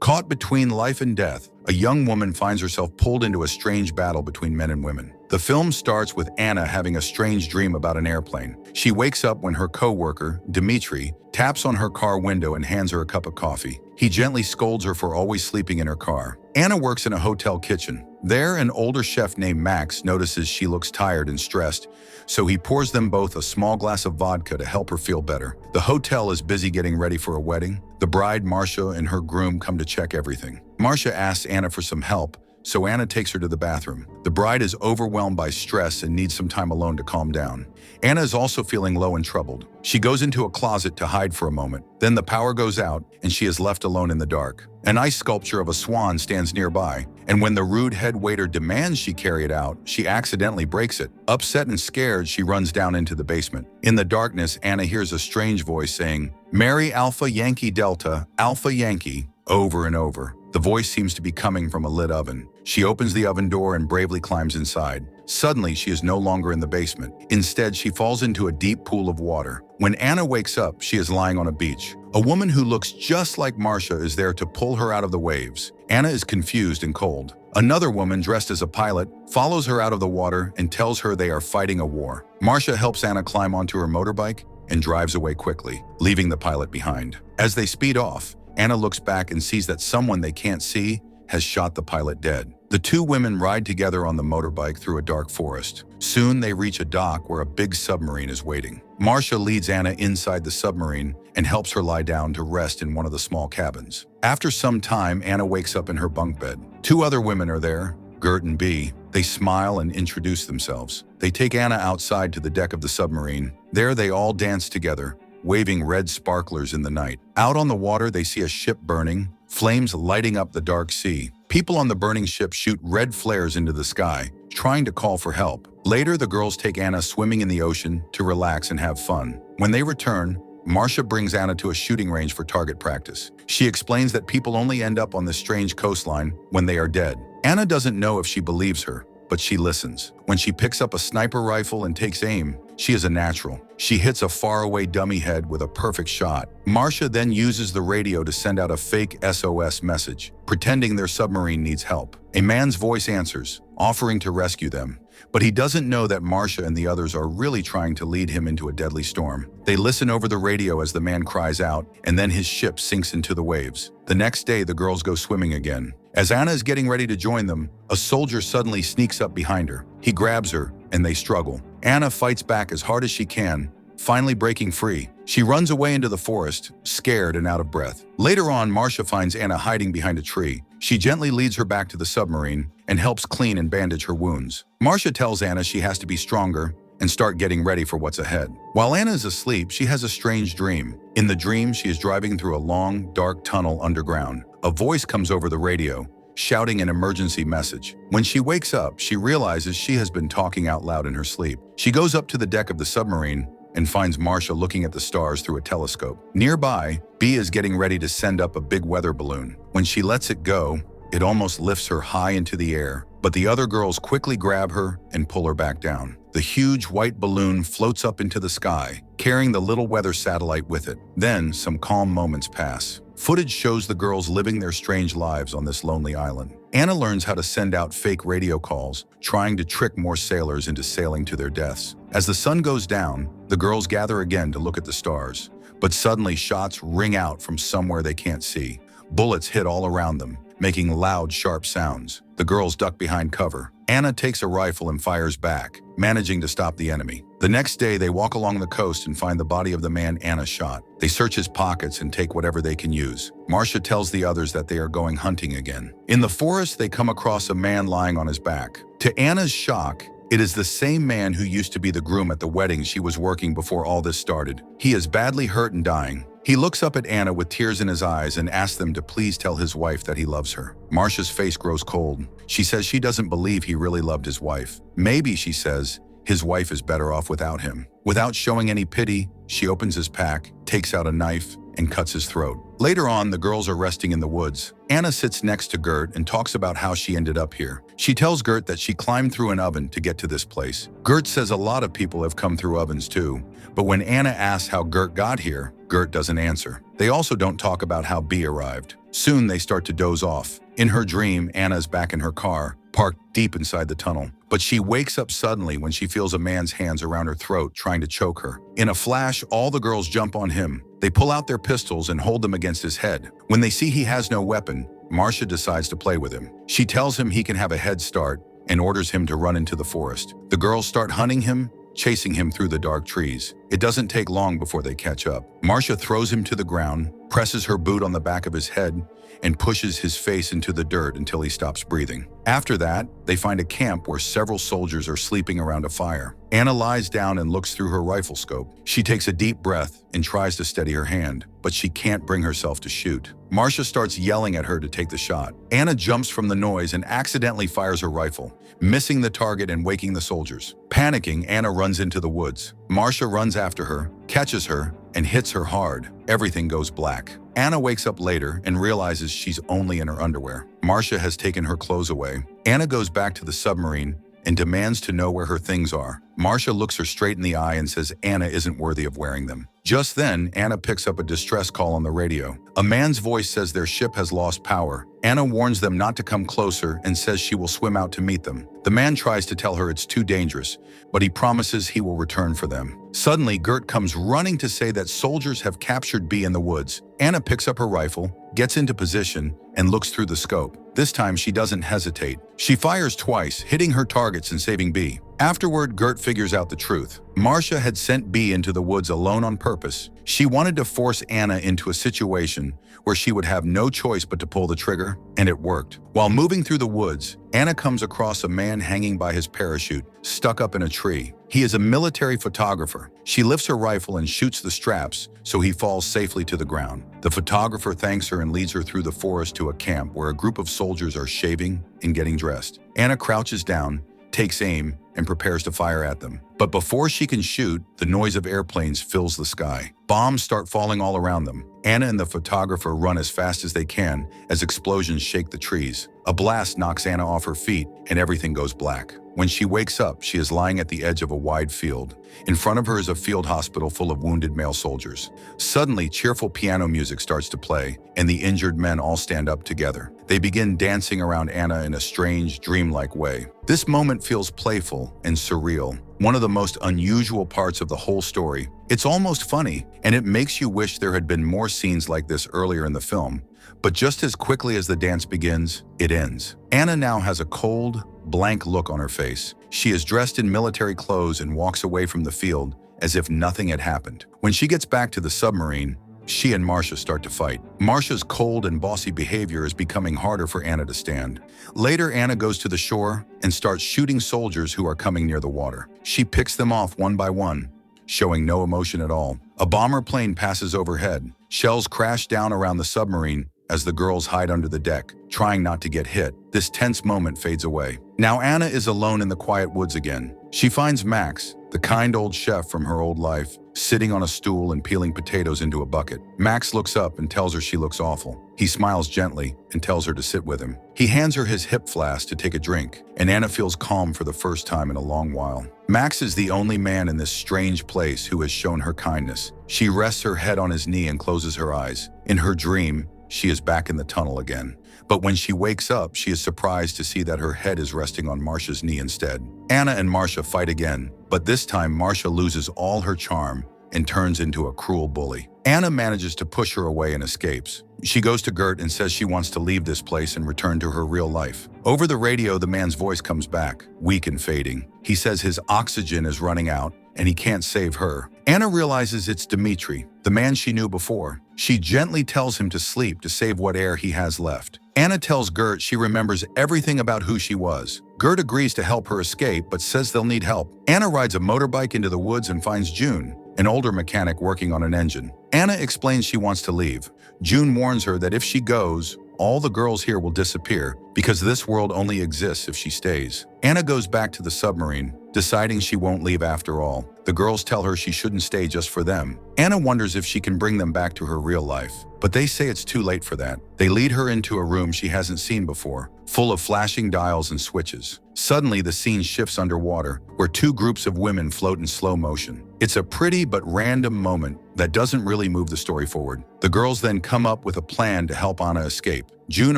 Caught between life and death, a young woman finds herself pulled into a strange battle between men and women. The film starts with Anna having a strange dream about an airplane. She wakes up when her co-worker, Dmitri, taps on her car window and hands her a cup of coffee. He gently scolds her for always sleeping in her car. Anna works in a hotel kitchen. There, an older chef named Max notices she looks tired and stressed, so he pours them both a small glass of vodka to help her feel better. The hotel is busy getting ready for a wedding. The bride, Marcia, and her groom come to check everything. Marcia asks Anna for some help, so Anna takes her to the bathroom. The bride is overwhelmed by stress and needs some time alone to calm down. Anna is also feeling low and troubled. She goes into a closet to hide for a moment. Then the power goes out and she is left alone in the dark. An ice sculpture of a swan stands nearby, and when the rude head waiter demands she carry it out, she accidentally breaks it. Upset and scared, she runs down into the basement. In the darkness, Anna hears a strange voice saying, "Mary Alpha Yankee Delta, Alpha Yankee," over and over. The voice seems to be coming from a lit oven. She opens the oven door and bravely climbs inside. Suddenly, she is no longer in the basement. Instead, she falls into a deep pool of water. When Anna wakes up, she is lying on a beach. A woman who looks just like Marcia is there to pull her out of the waves. Anna is confused and cold. Another woman dressed as a pilot follows her out of the water and tells her they are fighting a war. Marcia helps Anna climb onto her motorbike and drives away quickly, leaving the pilot behind. As they speed off, Anna looks back and sees that someone they can't see has shot the pilot dead. The two women ride together on the motorbike through a dark forest. Soon they reach a dock where a big submarine is waiting. Marcia leads Anna inside the submarine and helps her lie down to rest in one of the small cabins. After some time, Anna wakes up in her bunk bed. Two other women are there, Gert and Bee. They smile and introduce themselves. They take Anna outside to the deck of the submarine. There they all dance together, waving red sparklers in the night. Out on the water, they see a ship burning, flames lighting up the dark sea. People on the burning ship shoot red flares into the sky, trying to call for help. Later, the girls take Anna swimming in the ocean to relax and have fun. When they return, Marcia brings Anna to a shooting range for target practice. She explains that people only end up on this strange coastline when they are dead. Anna doesn't know if she believes her, but she listens. When she picks up a sniper rifle and takes aim, she is a natural. She hits a faraway dummy head with a perfect shot. Marcia then uses the radio to send out a fake SOS message, pretending their submarine needs help. A man's voice answers, offering to rescue them. But he doesn't know that Marcia and the others are really trying to lead him into a deadly storm. They listen over the radio as the man cries out, and then his ship sinks into the waves. The next day, the girls go swimming again. As Anna is getting ready to join them, a soldier suddenly sneaks up behind her. He grabs her, and they struggle. Anna fights back as hard as she can, finally breaking free. She runs away into the forest, scared and out of breath. Later on, Marcia finds Anna hiding behind a tree. She gently leads her back to the submarine and helps clean and bandage her wounds. Marcia tells Anna she has to be stronger and start getting ready for what's ahead. While Anna is asleep, she has a strange dream. In the dream, she is driving through a long, dark tunnel underground. A voice comes over the radio, shouting an emergency message. When she wakes up, she realizes she has been talking out loud in her sleep. She goes up to the deck of the submarine and finds Marcia looking at the stars through a telescope. Nearby, Bee is getting ready to send up a big weather balloon. When she lets it go, it almost lifts her high into the air, but the other girls quickly grab her and pull her back down. The huge white balloon floats up into the sky, carrying the little weather satellite with it. Then, some calm moments pass. Footage shows the girls living their strange lives on this lonely island. Anna learns how to send out fake radio calls, trying to trick more sailors into sailing to their deaths. As the sun goes down, the girls gather again to look at the stars. But suddenly shots ring out from somewhere they can't see. Bullets hit all around them, making loud, sharp sounds. The girls duck behind cover. Anna takes a rifle and fires back, managing to stop the enemy. The next day, they walk along the coast and find the body of the man Anna shot. They search his pockets and take whatever they can use. Marcia tells the others that they are going hunting again. In the forest, they come across a man lying on his back. To Anna's shock, it is the same man who used to be the groom at the wedding she was working before all this started. He is badly hurt and dying. He looks up at Anna with tears in his eyes and asks them to please tell his wife that he loves her. Marcia's face grows cold. She says she doesn't believe he really loved his wife. Maybe, she says, his wife is better off without him. Without showing any pity, she opens his pack, takes out a knife, and cuts his throat. Later on, the girls are resting in the woods. Anna sits next to Gert and talks about how she ended up here. She tells Gert that she climbed through an oven to get to this place. Gert says a lot of people have come through ovens too, but when Anna asks how Gert got here, Gert doesn't answer. They also don't talk about how Bee arrived. Soon they start to doze off. In her dream, Anna is back in her car, parked deep inside the tunnel. But she wakes up suddenly when she feels a man's hands around her throat trying to choke her. In a flash, all the girls jump on him. They pull out their pistols and hold them against his head. When they see he has no weapon, Marcia decides to play with him. She tells him he can have a head start and orders him to run into the forest. The girls start hunting him, chasing him through the dark trees. It doesn't take long before they catch up. Marcia throws him to the ground, presses her boot on the back of his head, and pushes his face into the dirt until he stops breathing. After that, they find a camp where several soldiers are sleeping around a fire. Anna lies down and looks through her rifle scope. She takes a deep breath and tries to steady her hand, but she can't bring herself to shoot. Marcia starts yelling at her to take the shot. Anna jumps from the noise and accidentally fires her rifle, missing the target and waking the soldiers. Panicking, Anna runs into the woods. Marcia runs after her, catches her, and hits her hard. Everything goes black. Anna wakes up later and realizes she's only in her underwear. Marcia has taken her clothes away. Anna goes back to the submarine and demands to know where her things are. Marcia looks her straight in the eye and says Anna isn't worthy of wearing them. Just then, Anna picks up a distress call on the radio. A man's voice says their ship has lost power. Anna warns them not to come closer and says she will swim out to meet them. The man tries to tell her it's too dangerous, but he promises he will return for them. Suddenly, Gert comes running to say that soldiers have captured B in the woods. Anna picks up her rifle, gets into position, and looks through the scope. This time, she doesn't hesitate. She fires twice, hitting her targets and saving B. Afterward, Gert figures out the truth. Marcia had sent B into the woods alone on purpose. She wanted to force Anna into a situation where she would have no choice but to pull the trigger, and it worked. While moving through the woods, Anna comes across a man hanging by his parachute, stuck up in a tree. He is a military photographer. She lifts her rifle and shoots the straps so he falls safely to the ground. The photographer thanks her and leads her through the forest to a camp where a group of soldiers are shaving and getting dressed. Anna crouches down, takes aim, and prepares to fire at them. But before she can shoot, the noise of airplanes fills the sky. Bombs start falling all around them. Anna and the photographer run as fast as they can as explosions shake the trees. A blast knocks Anna off her feet and everything goes black. When she wakes up, she is lying at the edge of a wide field. In front of her is a field hospital full of wounded male soldiers. Suddenly, cheerful piano music starts to play, and the injured men all stand up together. They begin dancing around Anna in a strange, dreamlike way. This moment feels playful and surreal, one of the most unusual parts of the whole story. It's almost funny, and it makes you wish there had been more scenes like this earlier in the film. But just as quickly as the dance begins, it ends. Anna now has a cold, blank look on her face. She is dressed in military clothes and walks away from the field as if nothing had happened. When she gets back to the submarine, she and Marcia start to fight. Marcia's cold and bossy behavior is becoming harder for Anna to stand. Later, Anna goes to the shore and starts shooting soldiers who are coming near the water. She picks them off one by one, showing no emotion at all. A bomber plane passes overhead. Shells crash down around the submarine as the girls hide under the deck, trying not to get hit. This tense moment fades away. Now Anna is alone in the quiet woods again. She finds Max, the kind old chef from her old life, sitting on a stool and peeling potatoes into a bucket. Max looks up and tells her she looks awful. He smiles gently and tells her to sit with him. He hands her his hip flask to take a drink, and Anna feels calm for the first time in a long while. Max is the only man in this strange place who has shown her kindness. She rests her head on his knee and closes her eyes. In her dream, she is back in the tunnel again. But when she wakes up, she is surprised to see that her head is resting on Marcia's knee instead. Anna and Marcia fight again, but this time Marcia loses all her charm and turns into a cruel bully. Anna manages to push her away and escapes. She goes to Gert and says she wants to leave this place and return to her real life. Over the radio, the man's voice comes back, weak and fading. He says his oxygen is running out and he can't save her. Anna realizes it's Dmitri, the man she knew before. She gently tells him to sleep to save what air he has left. Anna tells Gert she remembers everything about who she was. Gert agrees to help her escape, but says they'll need help. Anna rides a motorbike into the woods and finds June, an older mechanic working on an engine. Anna explains she wants to leave. June warns her that if she goes, all the girls here will disappear because this world only exists if she stays. Anna goes back to the submarine, deciding she won't leave after all. The girls tell her she shouldn't stay just for them. Anna wonders if she can bring them back to her real life, but they say it's too late for that. They lead her into a room she hasn't seen before, full of flashing dials and switches. Suddenly, the scene shifts underwater, where two groups of women float in slow motion. It's a pretty but random moment that doesn't really move the story forward. The girls then come up with a plan to help Anna escape. June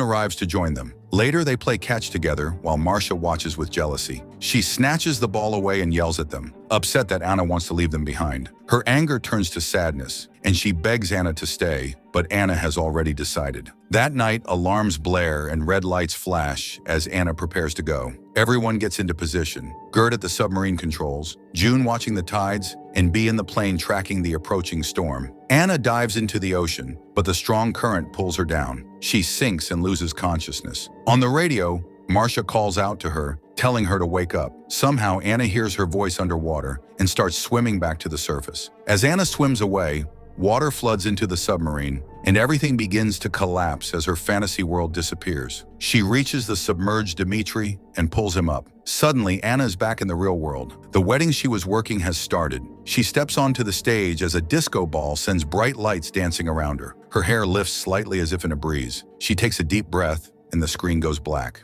arrives to join them. Later, they play catch together while Marcia watches with jealousy. She snatches the ball away and yells at them, upset that Anna wants to leave them behind. Her anger turns to sadness, and she begs Anna to stay, but Anna has already decided. That night, alarms blare and red lights flash as Anna prepares to go. Everyone gets into position. Gert at the submarine controls, June watching the tides, and Bee in the plane tracking the approaching storm. Anna dives into the ocean, but the strong current pulls her down. She sinks and loses consciousness. On the radio, Marcia calls out to her, telling her to wake up. Somehow, Anna hears her voice underwater and starts swimming back to the surface. As Anna swims away, water floods into the submarine, and everything begins to collapse as her fantasy world disappears. She reaches the submerged Dmitri and pulls him up. Suddenly, Anna is back in the real world. The wedding she was working has started. She steps onto the stage as a disco ball sends bright lights dancing around her. Her hair lifts slightly as if in a breeze. She takes a deep breath, and the screen goes black.